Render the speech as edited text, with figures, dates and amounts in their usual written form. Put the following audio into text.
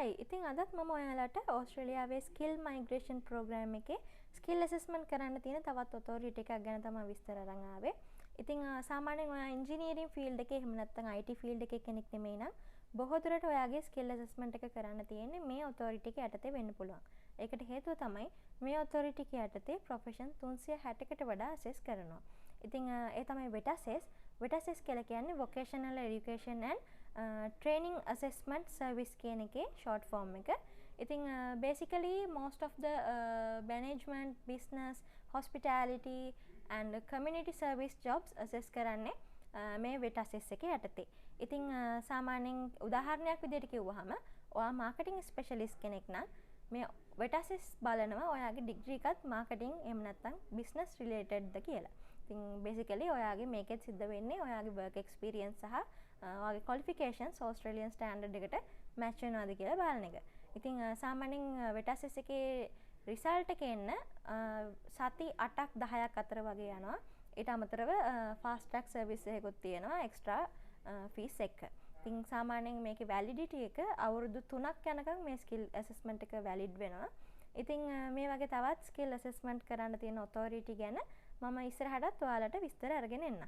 හොඳයි. ඉතින් අදත් මම ඔයාලට ඕස්ට්‍රේලියාවේ ස්කිල් මයිග්‍රේෂන් ප්‍රෝග්‍රෑම් එකේ ස්කිල් ඇසස්මන්ට් කරන්න තියෙන තවත් ඔතොරිටි එකක් ගැන තමයි විස්තර අරන් ආවේ. ඉතින් සාමාන්‍යයෙන් ඔයා ඉන්ජිනියරින් ෆීල්ඩ් එකේ එහෙම නැත්නම් IT ෆීල්ඩ් එකේ කෙනෙක් නෙමෙයි නම් බොහෝ දුරට ඔයාගේ ස්කිල් ඇසස්මන්ට් එක කරන්න තියෙන්නේ මේ ඔතොරිටි එක යටතේ වෙන්න පුළුවන්. ඒකට හේතුව තමයි මේ ඔතොරිටි එක යටතේ ප්‍රොෆෙෂන් 360කට වඩා ඇසස් කරනවා. ඉතින් ඒ තමයි වෙටසස්. වෙටසස් කියලා කියන්නේ vocational education and training assessment service කියන එකේ short form එක. ඉතින් basically most of the management, business, hospitality and community service jobs assess කරන්නේ මේ වෙටසස් එකේ යටතේ. ඉතින් සාමාන්‍යයෙන් උදාහරණයක් විදිහට කිව්වහම ඔයා marketing specialist කෙනෙක් නම් මේ වෙටසස් බලනවා ඔයාගේ ඩිග්‍රී එකත් marketing එහෙම නැත්නම් business related ද කියලා. ඉතින් basically ඔයාගේ මේකෙත් සිද්ධ වෙන්නේ ඔයාගේ work experience සහ ඔයාගේ qualifications Australian standard එකට match වෙනවද කියලා බලන එක. ඉතින් සාමාන්‍යයෙන් වෙටසස් එකේ result එක එන්න සති 8ක් 10ක් අතර වගේ යනවා. ඊට අමතරව fast track service එකකුත් තියෙනවා extra fees එක. ඉතින් සාමාන්‍යයෙන් මේකේ validity එක අවුරුදු 3ක් යනකම් මේ skill assessment එක valid වෙනවා. ඉතින් මේ වගේ තවත් skill assessment කරන්න තියෙන authority ගැන මම ඉස්සරහටත් ඔයාලට විස්තර අරගෙන එන්නම්.